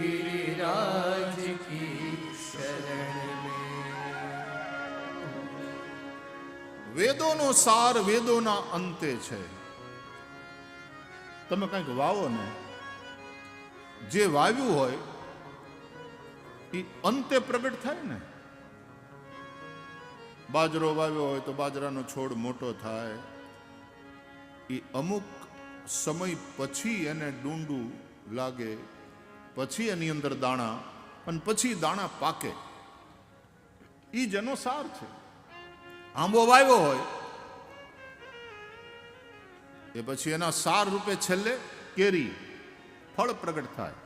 गिरिराज की शरण में। વેદોનો સાર વેદોના અંતે છે. તમે કંઈક વાવો ને, જે વાવ્યું હોય એ અંતે પ્રગટ થાય ને. બાજરો વાવ્યો હોય તો બાજરાનો છોડ મોટો થાય, એ અમુક સમય પછી એને ડુંડું લાગે, પછી એની અંદર દાણા, અને પછી દાણા પાકે. એ જ એનો સાર છે. આંબો વાવ્યો હોય એ પછી એના સાર રૂપે છેલ્લે કેરી, ફળ પ્રગટ થાય.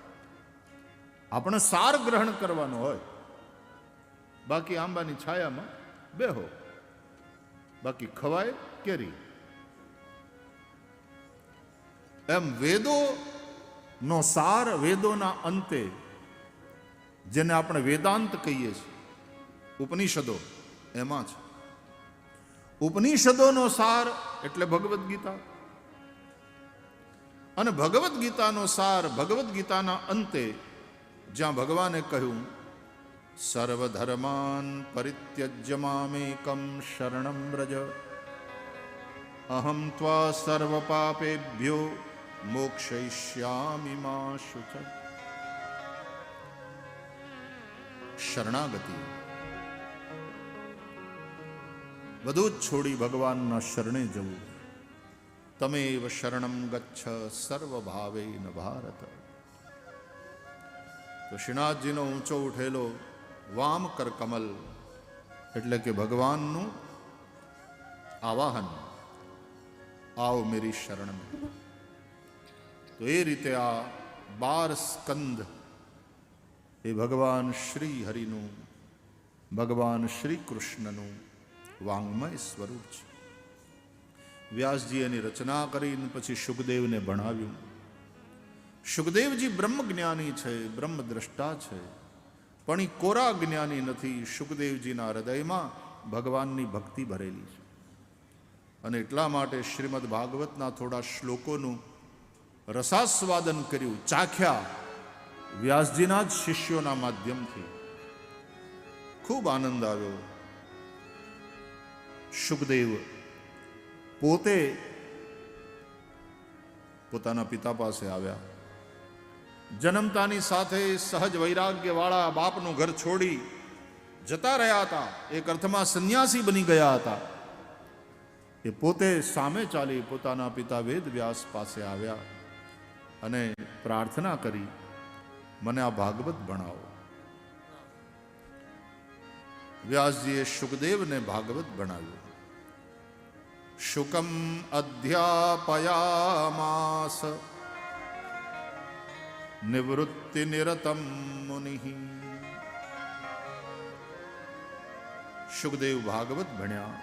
આપણે સાર ગ્રહણ કરવાનો હોય, બાકી આંબાની છાયામાં બેહો, બાકી ખવાય કેરી. એમ વેદો નો સાર વેદોના અંતે, જેને આપણે વેદાંત કહીએ છીએ, ઉપનિષદો એમાં છે. ઉપનિષદોનો સાર એટલે ભગવદ્ ગીતા, અને ભગવદ્ ગીતાનો સાર ભગવદ્ ગીતાના અંતે, જ્યાં ભગવાને કહ્યું સર્વધર્માન પરિત્યજ્ય મામેકમ શરણમ વ્રજ અહમ ત્વા સર્વ પાપેભ્યો મોક્ષયિષ્યામિ મા શુચ. શરણાગતિ, બધું જ છોડી ભગવાનના શરણે જવું. તમેવ શરણમ ગચ્છ સર્વભાવેન ભારત. તો શ્રીનાથજીનો ઊંચો ઉઠેલો વામ કર કમલ એટલે કે ભગવાનનું આવાહન, આવ મેરી શરણ में. તો એ રીતે આ 12 સ્કંદ એ ભગવાન શ્રી હરિનું, ભગવાન શ્રી કૃષ્ણનું વાંગ્મય સ્વરૂપ છે. વ્યાસજી એની રચના કરીને પછી શુકદેવને ભણાવ્યું. શુકદેવજી બ્રહ્મ જ્ઞાની છે, બ્રહ્મ દ્રષ્ટા છે, પણ એ કોરા જ્ઞાની નથી. શુકદેવજીના હૃદયમાં ભગવાનની ભક્તિ ભરેલી છે. અને એટલા માટે શ્રીમદ ભાગવતના થોડા શ્લોકોનું રસાસ્વાદન કર્યું, ચાખ્યા વ્યાસજીના જ શિષ્યોના માધ્યમથી. ખૂબ આનંદ આવ્યો. શુકદેવ પોતે પોતાના પિતા પાસે આવ્યા. જન્મતાની સાથે સહજ વૈરાગ્યવાળા બાપનું ઘર છોડી જતા રહ્યા હતા. એક અર્થમાં સંન્યાસી બની ગયા હતા. એ પોતે સામે ચાલી પોતાના પિતા વેદ વ્યાસ પાસે આવ્યા અને પ્રાર્થના કરી, મને આ ભાગવત ભણાવો. વ્યાસજીએ શુકદેવને ભાગવત ભણાવ્યું. શુકમ અધ્યાપયામાસ નિવૃત્તિ નિરતમ મુનિ. શુકદેવ ભાગવત ભણ્યા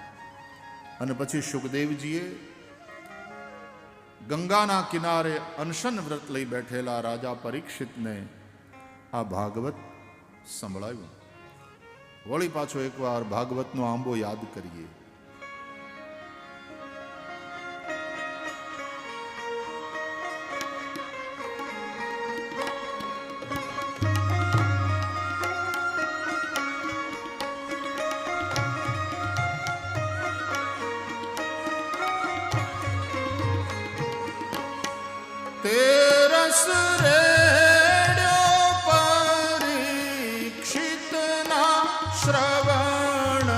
અને પછી શુકદેવજીએ ગંગાના કિનારે અનશન વ્રત લઈ બેઠેલા રાજા પરીક્ષિતને આ ભાગવત સંભળાવ્યું. વળી પાછો એકવાર ભાગવતનો આંબો યાદ કરીએ. તેરસ રેડ્યો પરીક્ષિતના શ્રવણમાં.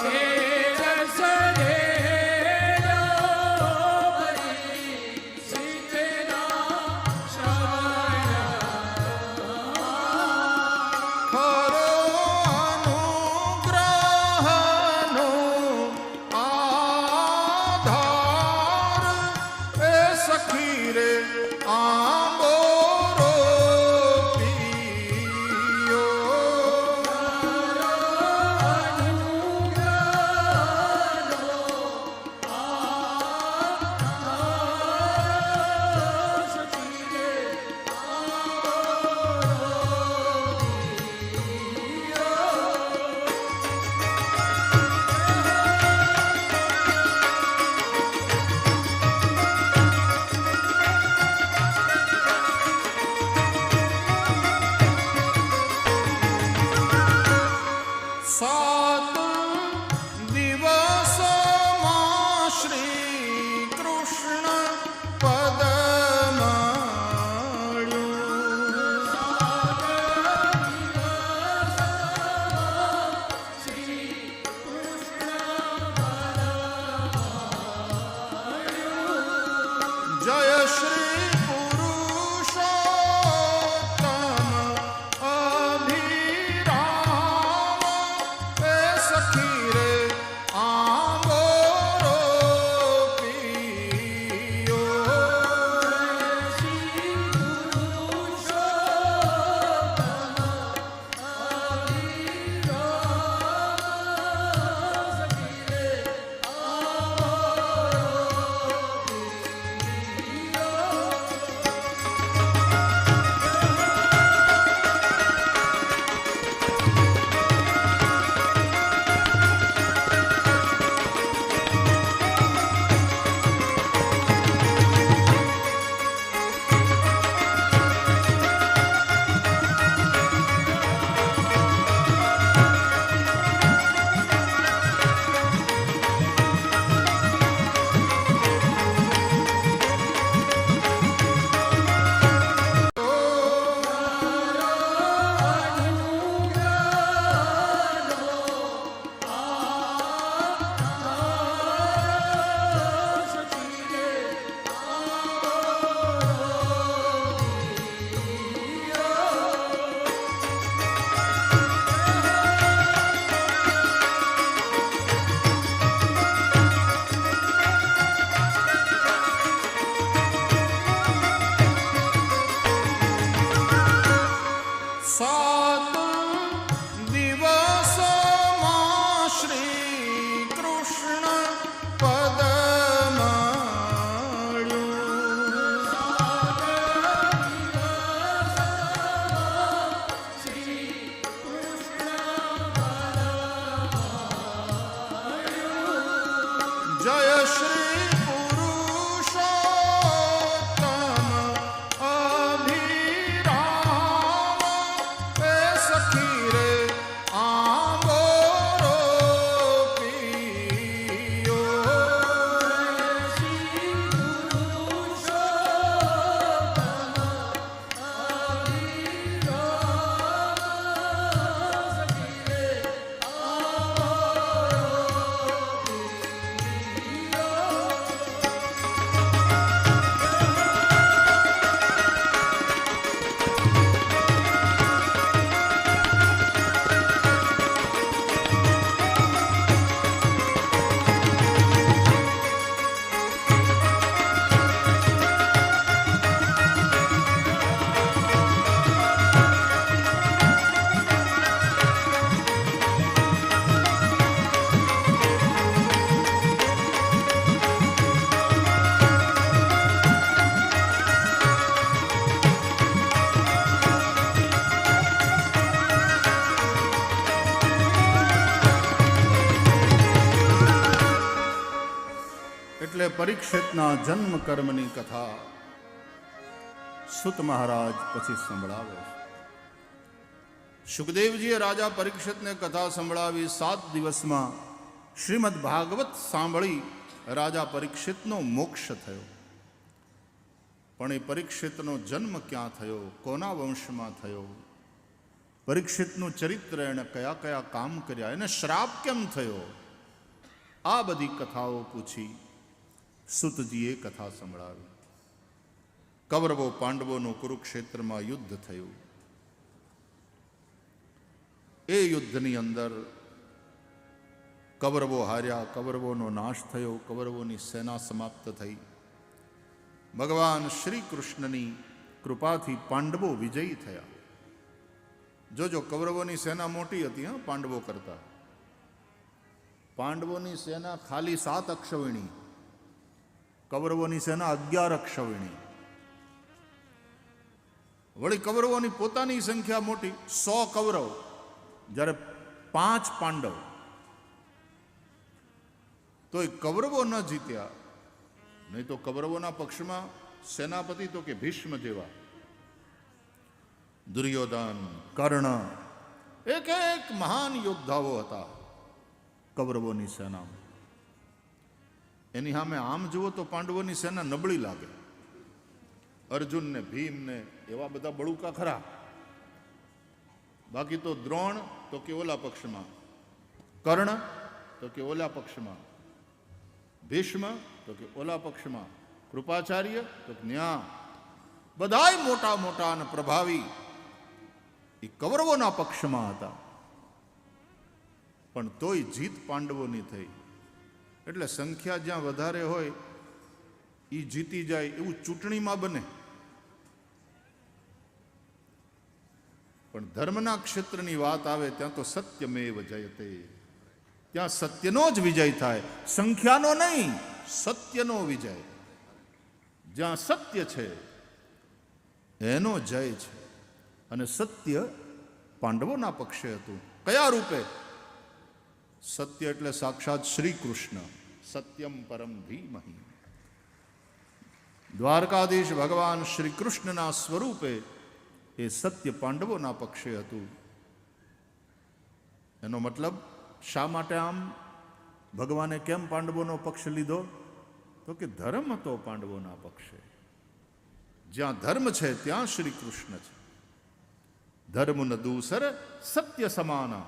તેરસ રેડ્યો પરીક્ષિતના શ્રવણમાં. ખરો અનુગ્રહનો આધાર એ સખી રે આંબો રોપિયો. શ્રી પુરુષોત્તમ અભિરામ એ સખી રે આંગોરો પિયો. સાત દિવસમાં શ્રી કૃષ્ણ પદ મળ્યું. જય શ્રી પુરુષોત્તમ અભિરામ એ સખી રે આંગોરો પિયો. એટલે પરીક્ષિતના જન્મ કર્મની કથા સુત મહારાજ પછી સંભળાવે છે. સુખદેવજીએ રાજા પરીક્ષિતને કથા સંભળાવી. 7 દિવસમાં શ્રીમદ ભાગવત સાંભળી રાજા પરીક્ષિતનો મોક્ષ થયો. પણ એ પરીક્ષિતનો જન્મ ક્યાં થયો, કોના વંશમાં થયો, પરીક્ષિતનું ચરિત્ર એણે કયા કયા કામ કર્યા, એને શ્રાપ કેમ થયો, આ બધી કથાઓ પૂછી સુતજીએ કથા સંભળાવી. કૌરવો પાંડવોનું કુરુક્ષેત્રમાં યુદ્ધ થયું. એ યુદ્ધની અંદર કૌરવો હાર્યા, કૌરવોનો નાશ થયો, કૌરવોની સેના સમાપ્ત થઈ. ભગવાન શ્રી કૃષ્ણની કૃપાથી પાંડવો વિજયી થયા. જોજો, કૌરવોની સેના મોટી હતી હા પાંડવો કરતા. પાંડવોની સેના ખાલી 7 અક્ષવિણી, કૌરવોની સેના 11 અક્ષવિણી. વળી કૌરવોની પોતાની સંખ્યા મોટી, 100 કૌરવ, જ્યારે 5 પાંડવ. તો એ કૌરવો ન જીત્યા. નહીં તો કૌરવોના પક્ષમાં સેનાપતિ તો કે ભીષ્મ જેવા, દુર્યોધન, કર્ણ, એક એક મહાન યોદ્ધાઓ હતા કૌરવોની સેનામાં. એની સામે આમ જુઓ તો પાંડવોની સેના નબળી લાગે. અર્જુન ને ભીમ ને એવા બધા બળુકા ખરા, બાકી તો દ્રોણ તો કે ઓલા પક્ષમાં, કર્ણ તો કે ઓલા પક્ષમાં, ભીષ્મ તો કે ઓલા પક્ષમાં, કૃપાચાર્ય તો ન્યા બધાય મોટા મોટા અને પ્રભાવી એ કૌરવોના પક્ષમાં હતા, પણ તોય જીત પાંડવોની થઈ. એટલે સંખ્યા જ્યાં વધારે હોય એ જીતી જાય એવું ચૂંટણીમાં બને, પણ ધર્મના ક્ષેત્રની વાત આવે ત્યાં તો સત્યમેવ જયતે, ત્યાં સત્યનો જ વિજય થાય, સંખ્યાનો નહીં, સત્યનો વિજય. જ્યાં સત્ય છે એનો જય છે. અને સત્ય પાંડવોના પક્ષે હતું. કયા રૂપે? સત્ય એટલે સાક્ષાત શ્રી કૃષ્ણ, સત્યમ પરમ ધીમહિ. દ્વારકાધીશ ભગવાન શ્રી કૃષ્ણના સ્વરૂપે એ સત્ય પાંડવોના પક્ષે હતું. એનો મતલબ શા માટે આમ ભગવાને કેમ પાંડવોનો પક્ષ લીધો? તો કે ધર્મ હતો પાંડવોના પક્ષે. જ્યાં ધર્મ છે ત્યાં શ્રી કૃષ્ણ છે. ધર્મ ન દૂસર સત્ય સમાના,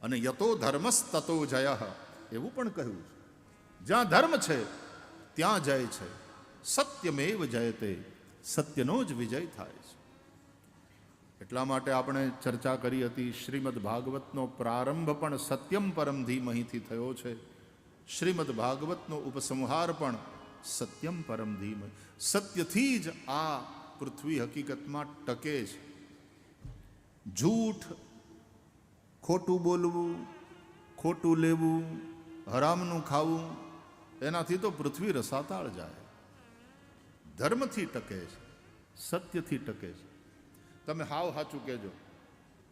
અને યતો ધર્મસ્તતો જય, એવું પણ કહ્યું છે. જ્યાં ધર્મ છે ત્યાં જય છે. સત્યમેવ જયતે, સત્યનો જ વિજય થાય છે. એટલા માટે આપણે ચર્ચા કરી હતી, શ્રીમદ ભાગવતનો પ્રારંભ પણ સત્યમ પરમ ધીમહિથી થયો છે. શ્રીમદ ભાગવતનો ઉપસંહાર પણ સત્યમ પરમ ધીમહિ. સત્યથી જ આ પૃથ્વી હકીકતમાં ટકે છે. જૂઠ, ખોટું બોલવું, ખોટું લેવું, હરામનું ખાવું, એનાથી તો પૃથ્વી રસાતાળ જાય. ધર્મથી ટકે છે, સત્યથી ટકે છે. તમે હાવ સાચું કહેજો,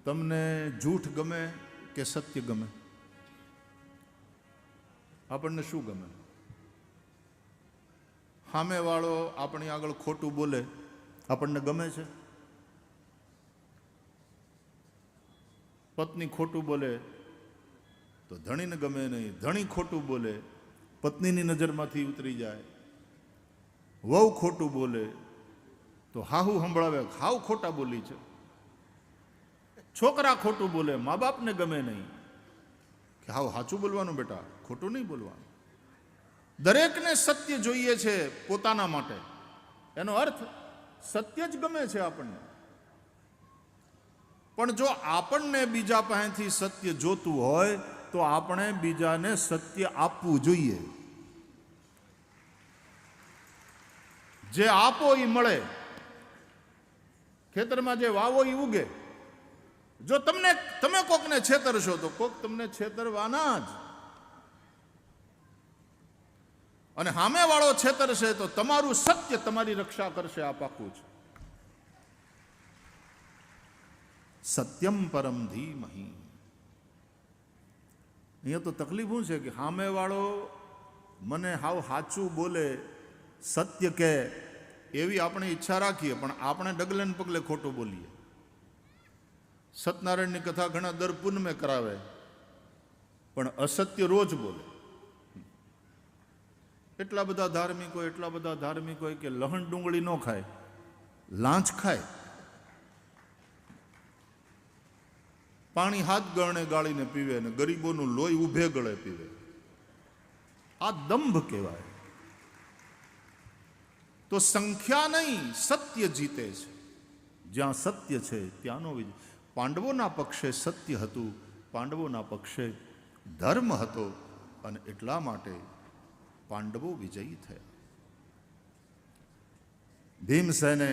તમને જૂઠ ગમે કે સત્ય ગમે? આપણને શું ગમે? સામેવાળો આપણી આગળ ખોટું બોલે આપણને ગમે છે? પત્ની ખોટું બોલે તો ધણીને ગમે નહીં, ધણી ખોટું બોલે પત્નીની નજરમાંથી ઉતરી જાય, વહુ ખોટું બોલે તો હાહુ સંભળાવે હાવ ખોટા બોલી છે, છોકરા ખોટું બોલે મા બાપને ગમે નહીં કે હાવ સાચું બોલવાનું બેટા, ખોટું નહીં બોલવાનું. દરેકને સત્ય જોઈએ છે પોતાના માટે. એનો અર્થ સત્ય જ ગમે છે આપણને. પણ જો આપણને બીજા પાસેથી સત્ય જોતું હોય તો આપણે બીજાને સત્ય આપવું જોઈએ. જે આપો એ મળે. ખેતરમાં જે વાવો એ ઉગે. જો તમે કોકને છેતરશો તો કોક તમને છેતરવાના જ. અને સામેવાળો છેતરશે તો તમારું સત્ય તમારી રક્ષા કરશે, આ પાકું છે. સત્યમ પરમ ધીમહિ. અહીંયા તો તકલીફ શું છે કે સામેવાળો મને હાવ સાચું બોલે, સત્ય કહે એવી આપણે ઈચ્છા રાખીએ, પણ આપણે ડગલે ને પગલે ખોટું બોલીએ. સત્યનારાયણની કથા ઘણા દર પૂનમે કરાવે, પણ અસત્ય રોજ બોલે. એટલા બધા ધાર્મિક હોય કે લહણ ડુંગળી ન ખાય, લાંચ ખાય, પાણી હાથ ગળણે ગાળીને પીવે ને ગરીબોનું લોહી ઉભે ગળે પીવે. આ દંભ કહેવાય. તો સંખ્યા નહીં, સત્ય જીતે છે. જ્યાં સત્ય છે ત્યાંનો વિજય. પાંડવોના પક્ષે સત્ય હતું, પાંડવોના પક્ષે ધર્મ હતો, અને એટલા માટે પાંડવો વિજયી થયા. ભીમસેને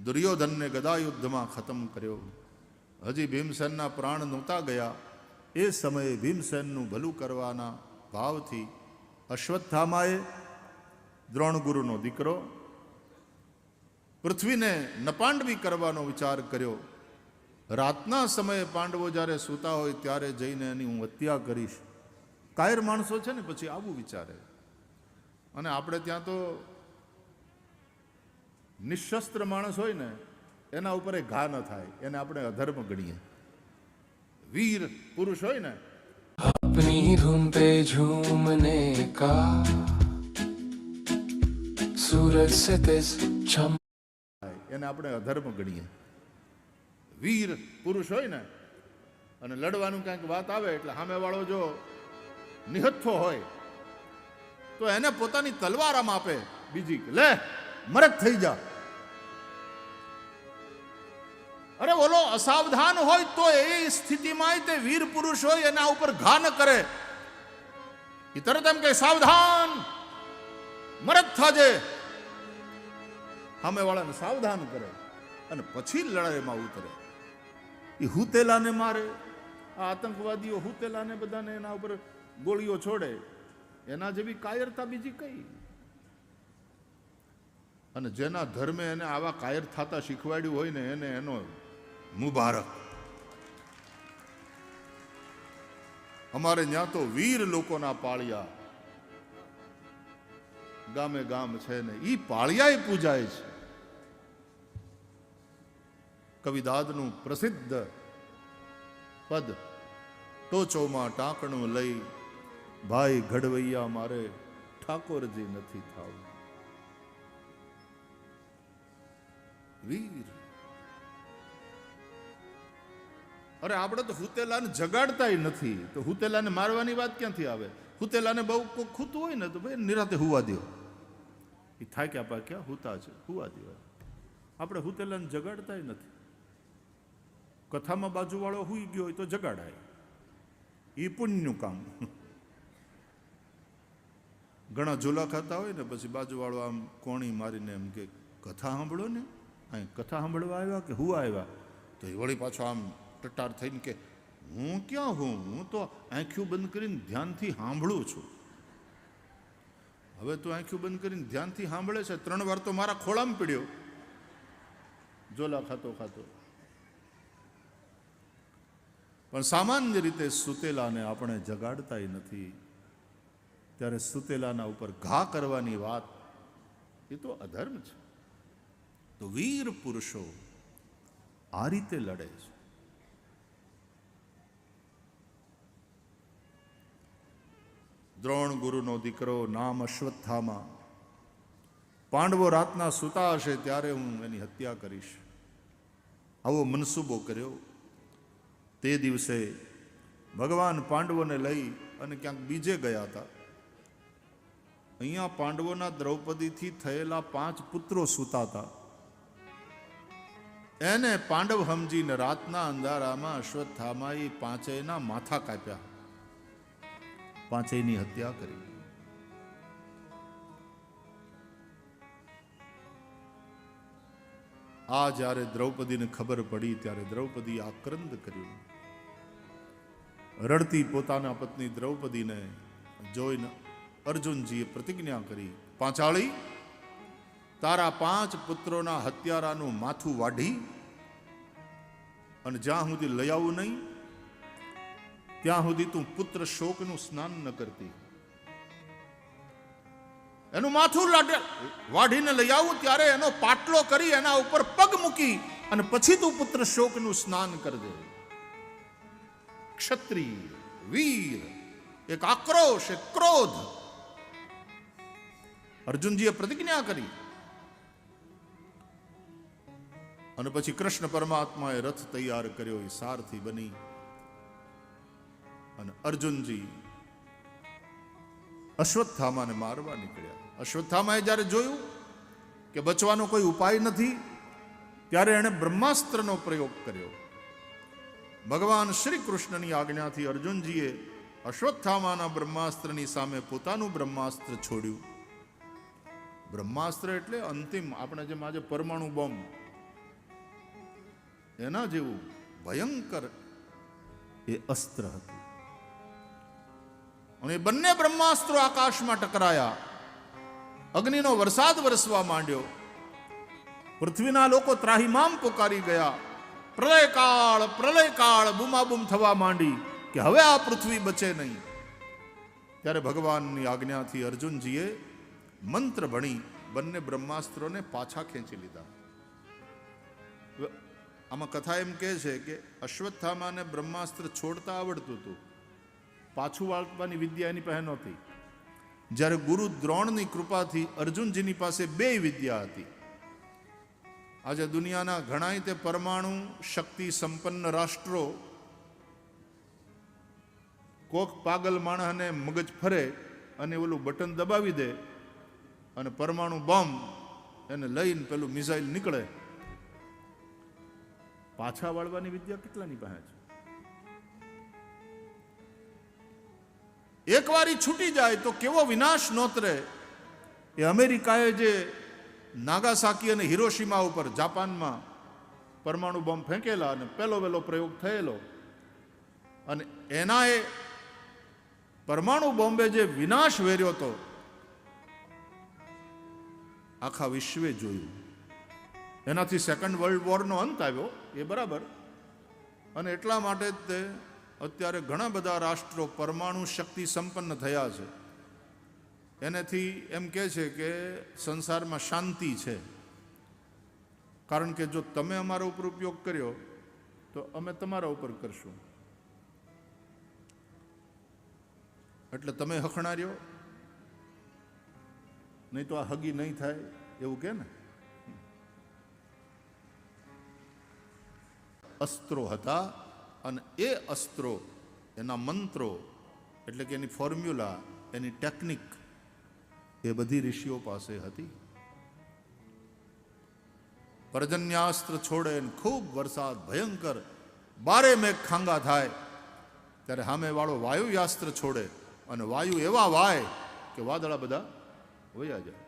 દુર્યોધનને ગદાયુદ્ધમાં ખતમ કર્યો. હજી ભીમસેનના પ્રાણ નહોતા ગયા એ સમયે ભીમસેનનું ભલું કરવાના ભાવથી અશ્વત્થામાએ, દ્રોણગુરુનો દીકરો, પૃથ્વીને નપાંડવી કરવાનો વિચાર કર્યો. રાતના સમયે પાંડવો જ્યારે સૂતા હોય ત્યારે જઈને એની હું હત્યા કરીશ. કાયર માણસો છે ને પછી આવું વિચારે. અને આપણે ત્યાં તો નિશસ્ત્ર માણસ હોય ને એના ઉપર એ ઘા ન થાય, એને આપણે અધર્મ ગણીએ. વીર પુરુષ હોય ને अपनी धुन पे झूमने का सूरज से तेज चम એને આપણે અધર્મ ગણીએ. વીર પુરુષ હોય ને અને લડવાનું કંઈક વાત આવે એટલે સામેવાળો જો નિહત્થો હોય તો એને પોતાની તલવાર આમ આપે બીજી, લે મરદ થઈ જા. અરે બોલો, અસાવધાન હોય તો એ સ્થિતિમાં તે વીર પુરુષ હોય એના ઉપર ઘા ન કરે. એ તરત એમ કે સાવધાન, મરદ થાજે. સામે વાળાને સાવધાન કરે અને પછી લડાઈમાં ઉતરે. એ હુતેલાને મારે, આ આતંકવાદીઓ હુતેલાને બધાને એના ઉપર ગોળીઓ છોડે, એના જેવી કાયરતા બીજી કઈ? અને જેના ધર્મે એને આવા કાયર થતા શીખવાડ્યું હોય ને એને એનો મુબારક. અમારે ત્યાં તો વીર લોકોના પાળિયા ગામે ગામ છે ને ઈ પાળિયા પૂજાય છે. કવિદાદનું પ્રસિદ્ધ પદ, ટોચોમાં ટાંકણું લઈ ભાઈ ઘડવૈયા મારે ઠાકોરજી નથી થાવ. વીર. અરે આપણે તો હુતેલાને જગાડતા નથી, તો હુતેલાને મારવાની વાત ક્યાંથી આવે? હુતેલાને બહુ કોઈ ખૂતું હોય ને તો ભાઈ નિરાતે હુવા દો. એ થાય ક્યાં પા ક્યાં હુતા છે, હુવા દો. આપણે હુતેલાને જગાડતા નથી. કથામાં બાજુવાળો હુઈ ગયો હોય તો જગાડાય, એ પુણ્યનું કામ. ઘણા ઝોલા ખાતા હોય ને પછી બાજુવાળો આમ કોણી મારીને એમ કે કથા સાંભળો ને, અહીં કથા સાંભળવા આવ્યા કે હુવા આવ્યા? તો એ વળી પાછો આમ ટટાર થઈને કે હું ક્યાં હું તો આંખ્યું બંધ કરીને ધ્યાનથી સાંભળું છું. હવે તું આંખ્યું બંધ કરીને ધ્યાનથી સાંભળે છે, 3 વાર તો મારા ખોળામાં પડ્યો ઝોલા ખાતો ખાતો. પણ સામાન્ય રીતે સુતેલાને આપણે જગાડતા નથી. ત્યારે સુતેલાના ઉપર ઘા કરવાની વાત એ તો અધર્મ છે. તો વીર પુરુષો આ રીતે લડે છે. દ્રોણ ગુરુનો દીકરો, નામ અશ્વત્થામા. પાંડવો રાતના સૂતા હશે ત્યારે હું એની હત્યા કરીશ, આવો મનસૂબો કર્યો. તે દિવસે ભગવાન પાંડવોને લઈ અને ક્યાંક બીજે ગયા હતા. અહીંયા પાંડવોના દ્રૌપદીથી થયેલા 5 પુત્રો સૂતા હતા. એને પાંડવ સમજીને રાતના અંધારામાં અશ્વત્થામાએ 5 માથા કાપ્યા, 5ની હત્યા કરી. આ જ્યારે દ્રૌપદીને ખબર પડી ત્યારે દ્રૌપદી આક્રંદ કર્યું. રડતી પોતાના પત્ની દ્રૌપદીને જોઈને અર્જુનજીએ પ્રતિજ્ઞા કરી, પાંચાળી, તારા 5 પુત્રોના હત્યારાનું માથું વાઢી અને જ્યાં સુધી લઈ આવું નહીં ત્યાં સુધી તું પુત્ર શોકનું સ્નાન ન કરતી. એનું માથું વાઢીને લઈ આવું ત્યારે એનો પાટલો કરી એના ઉપર પગ મૂકી અને પછી તું પુત્ર શોકનું સ્નાન કરજે. ક્ષત્રિય, વીર, એક આક્રોશ, એક ક્રોધ. અર્જુનજીએ પ્રતિજ્ઞા કરી અને પછી કૃષ્ણ પરમાત્માએ રથ તૈયાર કર્યો, એ સારથી બની અને અર્જુનજી અશ્વત્થામાને મારવા નીકળ્યા. અશ્વત્થામાએ જ્યારે જોયું કે બચવાનો કોઈ ઉપાય નથી ત્યારે એણે બ્રહ્માસ્ત્રનો પ્રયોગ કર્યો. ભગવાન શ્રી કૃષ્ણની આજ્ઞાથી અર્જુનજીએ અશ્વત્થામાના બ્રહ્માસ્ત્રની સામે પોતાનું બ્રહ્માસ્ત્ર છોડ્યું. બ્રહ્માસ્ત્ર એટલે અંતિમ, આપણે જેમ આજે પરમાણુ બોમ્બ, એના જેવું ભયંકર એ અસ્ત્ર હતું. અને બંને બ્રહ્માસ્ત્રો આકાશમાં ટકરાયા. અગ્નિનો વરસાદ વરસવા માંડ્યો. પૃથ્વીના લોકો ત્રાહિમામ પુકારી ગયા. પ્રલયકાળ બૂમાબૂમ થવા માંડી કે હવે આ પૃથ્વી બચે નહીં. ત્યારે ભગવાનની આજ્ઞાથી અર્જુનજીએ મંત્ર ભણી બંને બ્રહ્માસ્ત્રોને પાછા ખેંચી લીધા. આમાં કથા એમ કહે છે કે અશ્વત્થામાને બ્રહ્માસ્ત્ર છોડતા આવડતું હતું, પાછું વાળવાની વિદ્યા એની પાસે નહોતી. જ્યારે ગુરુ દ્રોણની કૃપાથી અર્જુનજીની પાસે 2 વિદ્યા હતી. આજે દુનિયાના ઘણાય તે પરમાણુ શક્તિ સંપન્ન રાષ્ટ્રો કોક પાગલ માણસને મગજ ફરે અને ઓલું બટન દબાવી દે અને પરમાણુ બોમ્બ એને લઈને પેલું મિસાઇલ નીકળે. પાછા વાળવાની વિદ્યા કેટલાની પાસે છે? એક વારી છૂટી જાય તો કેવો વિનાશ નોતરે. એ અમેરિકાએ જે નાગાસાકી અને હિરોશીમા ઉપર જાપાનમાં પરમાણુ બોમ્બ ફેંકેલા અને પહેલો પ્રયોગ થયેલો, અને એના એ પરમાણુ બોમ્બે જે વિનાશ વેર્યો હતો આખા વિશ્વે જોયું. એનાથી સેકન્ડ વર્લ્ડ વોરનો અંત આવ્યો, એ બરાબર. અને એટલા માટે જ તે અત્યારે ઘણા બધા રાષ્ટ્રો પરમાણુ શક્તિ સંપન્ન થયા છે. એનાથી એમ કહે છે કે સંસારમાં શાંતિ છે, કારણ કે જો તમે અમારા ઉપર ઉપયોગ કર્યો તો અમે તમારા ઉપર કરશું. એટલે તમે હખણાર્યો નહીં તો આ હગી નહીં થાય એવું કે ને. અસ્ત્રો હતા અને એ અસ્ત્રો, એના મંત્રો એટલે કે એની ફોર્મ્યુલા, એની ટેકનિક એ બધી ઋષિઓ પાસે હતી. પર્જન્યાસ્ત્ર છોડે ને ખૂબ વરસાદ ભયંકર, બારે મેઘ ખાંગા થાય ત્યારે સામે વાળો વાયુયાસ્ત્ર છોડે અને વાયુ એવા વાય કે વાદળા બધા વયા જાય.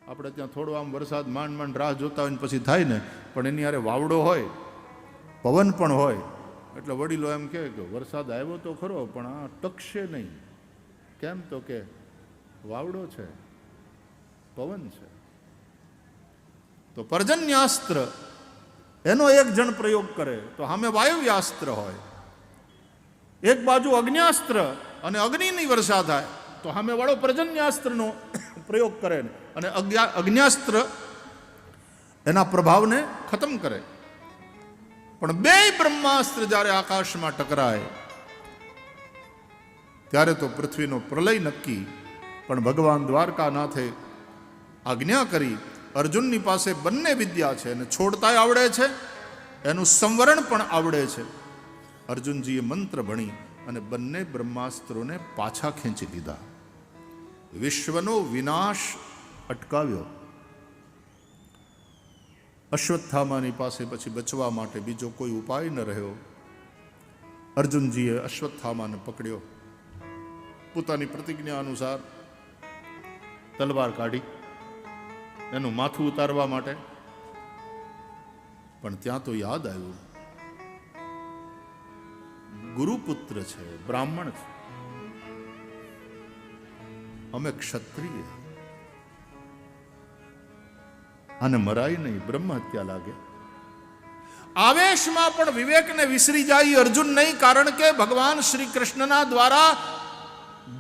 આપણે ત્યાં થોડો આમ વરસાદ માંડ રાહ જોતા હોય ને પછી થાય ને, પણ એની હારે વાવડો હોય, પવન પણ હોય, એટલે વડીલો એમ કહે કે વરસાદ આવ્યો તો ખરો પણ આ ટકશે નહીં. કેમ? તો કે વાવડો છે, પવન છે. તો પર્જન્યાસ્ત્ર એનો એક જણ પ્રયોગ કરે તો સામે વાયુયાસ્ત્ર હોય. એક બાજુ અગ્ન્યાસ્ત્ર અને અગ્નિની વર્ષા થાય તો સામે વાળો પર્જન્યાસ્ત્રનો પ્રયોગ કરે અને અગ્ન્યાસ્ત્ર એના પ્રભાવને ખતમ કરે. પણ બે બ્રહ્માસ્ત્ર જ્યારે આકાશમાં ટકરાય ત્યારે તો પૃથ્વીનો પ્રલય નક્કી. પણ ભગવાન દ્વારકાનાથે આજ્ઞા કરી, અર્જુનની પાસે બંને વિદ્યા છે, અને છોડતાય આવડે છે, એનું સંવરણ પણ આવડે છે. અર્જુનજીએ મંત્ર ભણી અને બંને બ્રહ્માસ્ત્રોને પાછા ખેંચી લીધા. વિશ્વનો વિનાશ અટકાવ્યો. અશ્વત્થામાની પાસે પછી બચવા માટે બીજો કોઈ ઉપાય ન રહ્યો. અર્જુનજીએ અશ્વત્થામાને પકડ્યો. પોતાની પ્રતિજ્ઞા અનુસાર તલવાર કાઢી એનું માથું ઉતારવા માટે. પણ ત્યાં તો યાદ આવ્યું, ગુરુપુત્ર છે, બ્રાહ્મણ છે, અમે ક્ષત્રિય, અને મરાય નહીં, બ્રહ્મ હત્યા લાગે. આવેશમાં પણ વિવેકને વિસરી જાય અર્જુન નહીં, કારણ કે ભગવાન શ્રી કૃષ્ણના દ્વારા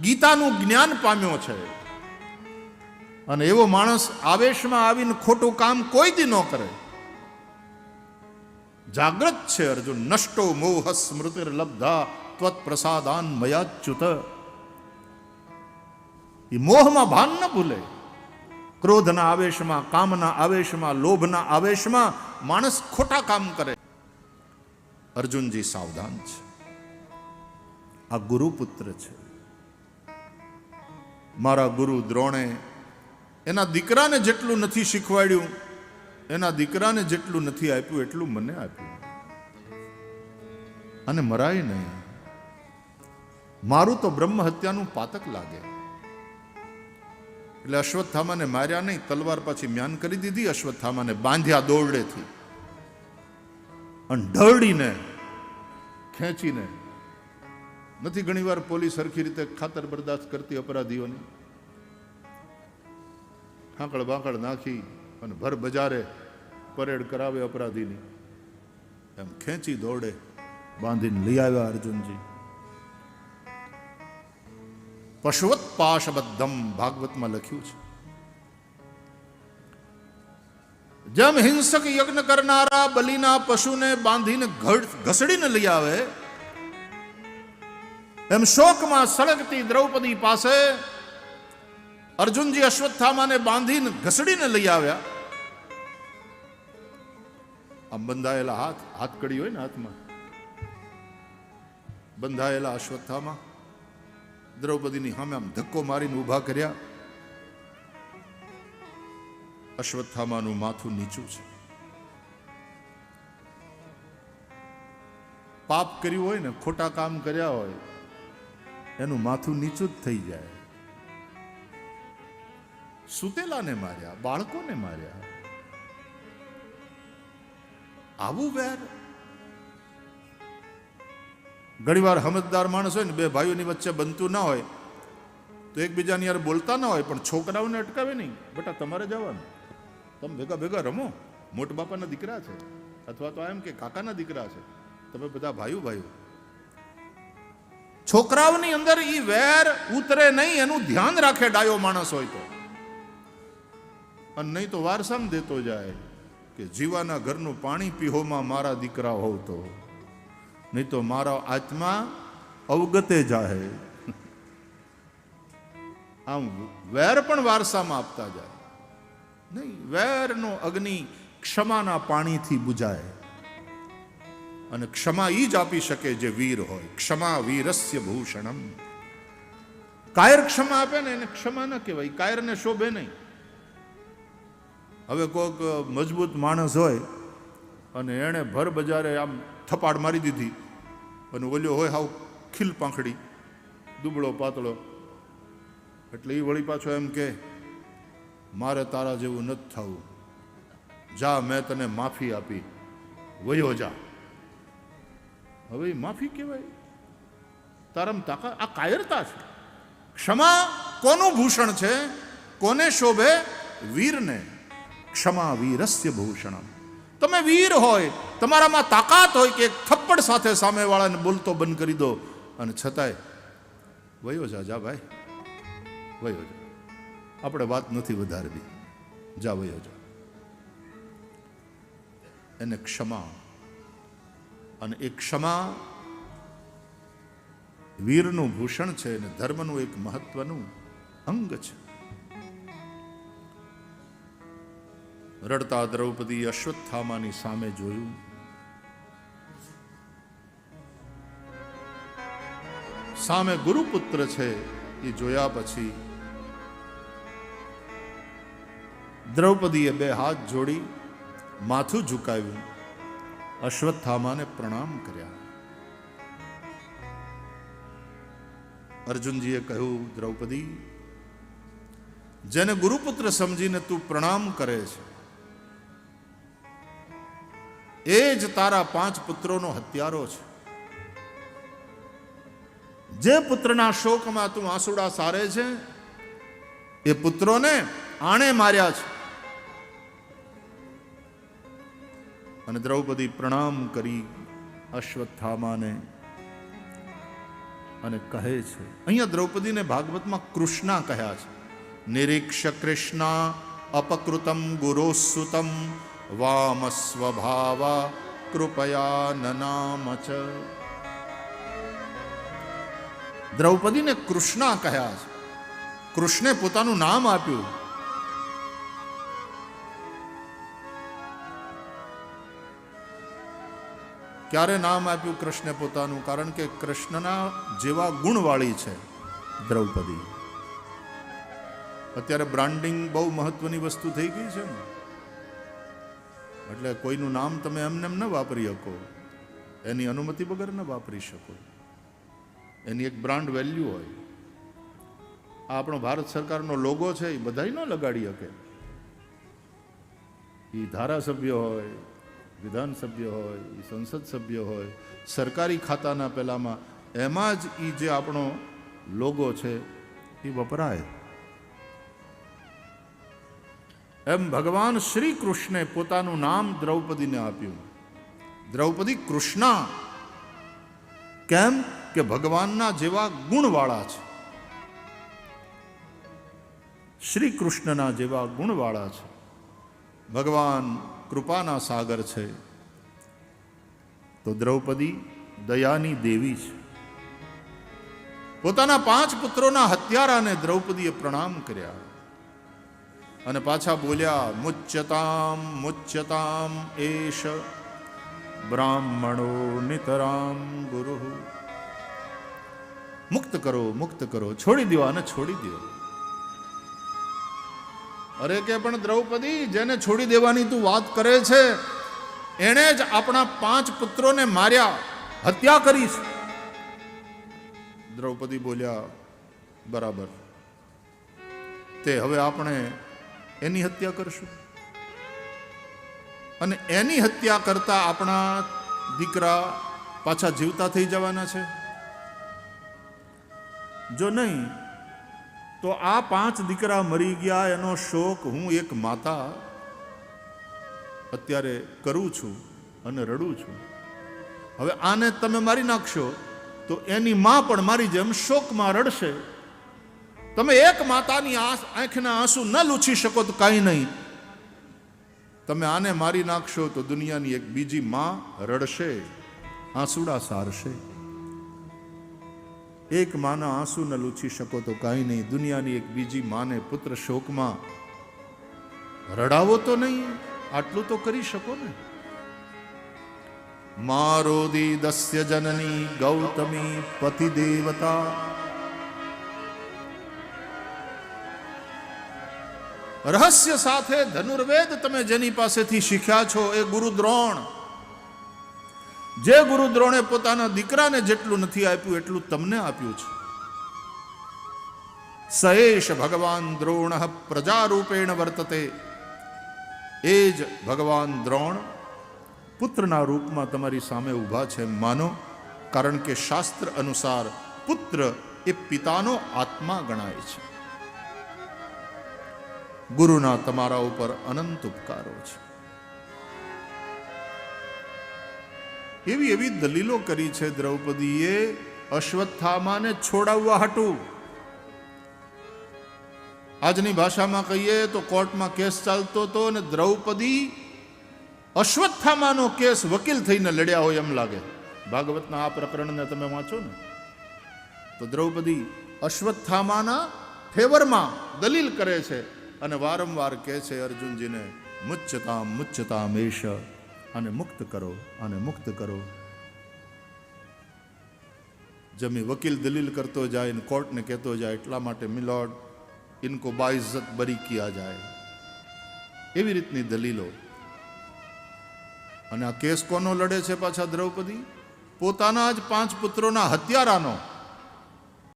ગીતાનું જ્ઞાન પામ્યો છે. અને એવો માણસ આવેશમાં આવીને ખોટું કામ કોઈ દી ન કરે. જાગ્રત છે અર્જુન. નષ્ટો મોહ સ્મૃતિર લબ્ધા ત્વત પ્રસાદાન મયાચ્યુત. એ મોહમાં ભાન ન ભૂલે. ક્રોધના આવેશમાં, કામના આવેશમાં, લોભના આવેશમાં માણસ ખોટા કામ કરે. અર્જુનજી સાવધાન છે. આ ગુરુપુત્ર છે. મારા ગુરુ દ્રોણે એના દીકરાને જેટલું નથી શીખવાડ્યું, એના દીકરાને જેટલું નથી આપ્યું એટલું મને આપ્યું. અને મરાય નહીં. મારું તો બ્રહ્મ હત્યાનું પાતક લાગે. એટલે અશ્વત્થામાને માર્યા નહીં, તલવાર પાછી મ્યાન કરી દીધી. અશ્વત્થામાને બાંધ્યા દોરડેથી અને ઢળીને ખેંચીને. નથી ઘણીવાર પોલીસ સરખી રીતે ખાતર બરદાસ્ત કરતી અપરાધીઓની. હાંકળ બાંકળ નાખી અને ભર બજારે પરેડ કરાવે અપરાધીની. એમ ખેંચી દોડે બાંધીને લઈ આવ્યા અર્જુનજી. પશુવત પાશબદ્ધમ ભાગવતમાં લખ્યું છે. જેમ હિંસક યજ્ઞ કરનારા બલિના પશુને બાંધીને ઘસડીને લઈ આવે, એમ શોકમાં સળગતી દ્રૌપદી પાસે અર્જુનજી અશ્વત્થામાને બાંધીને ઘસડીને લઈ આવ્યા. આમ બંધાયેલા હાથકડી હોય ને હાથમાં, બંધાયેલા અશ્વત્થામા દ્રૌપદીની સામે આમ ધક્કો મારીને ઊભા કર્યા. અશ્વત્થામાનું માથું નીચું છે. પાપ કર્યું હોય ને, ખોટા કામ કર્યા હોય, એનું માથું નીચું જ થઈ જાય. સુતેલાને માર્યા, બાળકોને માર્યા. આવું વેર. ઘણીવાર સમજદાર માણસ હોય ને, બે ભાઈઓની વચ્ચે બનતું ના હોય તો એકબીજાની યાર બોલતા ના હોય, પણ છોકરાઓને અટકાવે નહીં. બેટા તમારે જવાનું, તમે ભેગા ભેગા રમો, મોટા બાપાના દીકરા છે, અથવા તો એમ કે કાકાના દીકરા છે, તમે બધા ભાઈઓ ભાઈઓ. છોકરાઓની અંદર ઈ વેર ઉતરે નહીં, એનું ધ્યાન રાખે ડાયો માણસ હોય તો. અને નહીં તો વારસામાં દેતો જાય કે જીવાના ઘરનું પાણી પીહોમાં મારા દીકરા હોવ તો, નહીં તો મારા આત્મા અવગતે જાહે. આમ વેર પણ વારસામાં આપતા જાય નહીં. વેરનો અગ્નિ ક્ષમાના પાણીથી બુજાય, અને ક્ષમા ઈ જ આપી શકે જે વીર હોય. ક્ષમા વીરસ્ય ભૂષણમ. કાયર ક્ષમા આપે ને એને ક્ષમા ન કહેવાય, કાયરને શોભે નહીં. હવે કોઈક મજબૂત માણસ હોય અને એણે ભર બજારે આમ થપાડ મારી દીધી, અને ઓલ્યો હોય હાવ ખીલ પાંખડી, દુબળો પાતળો, એટલે એ વળી પાછો એમ કે મારે તારા જેવું નથી થવું, જા મેં તને માફી આપી, વયો જા. હવે એ માફી કહેવાય? તારામાં તાકાત? આ કાયરતા છે. ક્ષમા કોનું ભૂષણ છે, કોને શોભે? વીરને. ક્ષમા વીરસ્ય ભૂષણમ. તમે વીર હોય, તમારામાં તાકાત હોય કે એક થપ્પડ સાથે સામેવાળાને બોલતો બંધ કરી દો, અને છતાંય વયો જા, જા ભાઈ, વયો જા, આપણે વાત નથી વધારવી, જા વયો જા. એને ક્ષમા. અને એ ક્ષમા વીરનું ભૂષણ છે અને ધર્મનું એક મહત્વનું અંગ છે. રડતા દ્રૌપદી અશ્વત્થામાની સામે જોયું. સામે ગુરુપુત્ર છે. એ જોયા પછી દ્રૌપદીએ બે હાથ જોડી માથું ઝુકાવ્યું, અશ્વત્થામાને પ્રણામ કર્યા. અર્જુનજીએ કહ્યું, દ્રૌપદી, જેને ગુરુપુત્ર સમજીને તું પ્રણામ કરે છે, એ જ તારા 5 પુત્રોનો હત્યારો છે. જે પુત્રના શોકમાં તું આંસુડા સારે છે, એ પુત્રોને આણે માર્યા છે. અને દ્રૌપદી પ્રણામ કરી અશ્વત્થામાને અને કહે છે, અહીંયા દ્રૌપદીને ભાગવતમાં કૃષ્ણા કહ્યા છે. નિરીક્ષ કૃષ્ણા અપકૃતમ ગુરોસુતમ વામ સ્વભાવા કૃપયા નનામ ચ. દ્રૌપદીને કૃષ્ણા કહ્યા છે. કૃષ્ણે પોતાનું નામ આપ્યું. ક્યારે નામ આપ્યું કૃષ્ણે પોતાનું? કારણ કે કૃષ્ણના જેવા ગુણવાળી છે દ્રૌપદી. અત્યારે બ્રાન્ડિંગ બહુ મહત્વની વસ્તુ થઈ ગઈ છે ને, એટલે કોઈનું નામ તમે એમને એમ ન વાપરી શકો, એની અનુમતિ વગર ન વાપરી શકો. એની એક બ્રાન્ડ વેલ્યુ હોય. આ આપણો ભારત સરકારનો લોગો છે, એ બધાય ન લગાડી શકે. એ ધારાસભ્ય હોય, વિધાનસભ્ય હોય, એ સંસદ સભ્ય હોય, સરકારી ખાતાના પેલામાં એમાં જ એ જે આપણો લોગો છે એ વપરાય. એમ ભગવાન શ્રી કૃષ્ણે પોતાનું નામ દ્રૌપદીને આપ્યું. દ્રૌપદી કૃષ્ણા. કેમ કે ભગવાનના જેવા ગુણવાળા છે, શ્રી કૃષ્ણના જેવા ગુણવાળા છે. ભગવાન કૃપાના સાગર છે, તો દ્રૌપદી દયાની દેવી છે. પોતાના 5 પુત્રોના હત્યારાને દ્રૌપદીએ પ્રણામ કર્યા અને પાછા બોલ્યા, મુચ્યતામ મુચ્યતામ એશ બ્રાહ્મણો નિતરામ ગુરુ. મુક્ત કરો, મુક્ત કરો, છોડી દો, આને છોડી દો. અરે કે પણ દ્રૌપદી, જેને છોડી દેવાની તું વાત કરે છે એણે જ આપણા 5 પુત્રોને માર્યા, હત્યા કરી છે. દ્રૌપદી બોલ્યા, બરાબર, તે હવે આપણે એની હત્યા કરશું અને એની હત્યા કરતા આપણા દીકરા પાછા જીવતા થઈ જવાના છે. જો નહીં તો આ 5 દીકરા મરી ગયા એનો શોક હું એક માતા અત્યારે કરું છું અને રડું છું. હવે આને તમે મારી નાખશો તો એની માં પણ મારી જેમ શોકમાં રડશે. તમે એક માતાની આંખના આંસુ ન લૂછી શકો તો કાંઈ નહીં, તમે આને મારી નાખશો તો દુનિયાની એક બીજી માં રડશે, આંસુડા સારશે. એક માના આંસુ ન લૂછી શકો તો કાંઈ નહીં, દુનિયાની એક બીજી માને પુત્ર શોકમાં રડાવો તો નહીં, આટલું તો કરી શકો ને. મારોદી દસ્ય જનની ગૌતમી પતિ દેવતા, રહસ્ય સાથે ધનુર્વેદ તમે જેની પાસેથી શીખ્યા છો એ ગુરુ દ્રોણ. જે ગુરુ દ્રોણે પોતાના દીકરાને જેટલું નથી આપ્યું એટલું તમને આપ્યું છે. સએશ ભગવાન દ્રોણ પ્રજારૂપેણ વર્તતે, એ જ ભગવાન દ્રોણ પુત્રના રૂપમાં તમારી સામે ઊભા છે. માનો, કારણ કે શાસ્ત્ર અનુસાર પુત્ર એ પિતાનો આત્મા ગણાય છે. ગુરુના તમારા ઉપર અનંત ઉપકારો છે. એવી એવી દલીલો કરી છે દ્રૌપદીએ અશ્વત્થામાને છોડાવવા હાટું. આજની ભાષામાં કહીએ તો કોર્ટમાં કેસ ચાલતો હતો અને દ્રૌપદી અશ્વત્થામાનો કેસ વકીલ થઈને લડ્યા હોય એમ લાગે. ભાગવતના આ પ્રકરણને તમે વાંચો ને તો દ્રૌપદી અશ્વત્થામાના ફેવરમાં દલીલ કરે છે અને વારંવાર કહે છે અર્જુનજીને, મુચ્યતામ મુચ્યતામ એશ, આને મુક્ત કરો, આને મુક્ત કરો. જમી વકીલ દલીલ કરતો જાય ને કોર્ટને કહેતો જાય, એટલા માટે મિલોર્ડ ઇनको બાઇઝ્જત બરી કિયા જાય. એવી રીતની દલીલો. અને આ કેસ કોનો લડે છે પાછા દ્રૌપદી? પોતાના જ 5 પુત્રોના હત્યારાનો.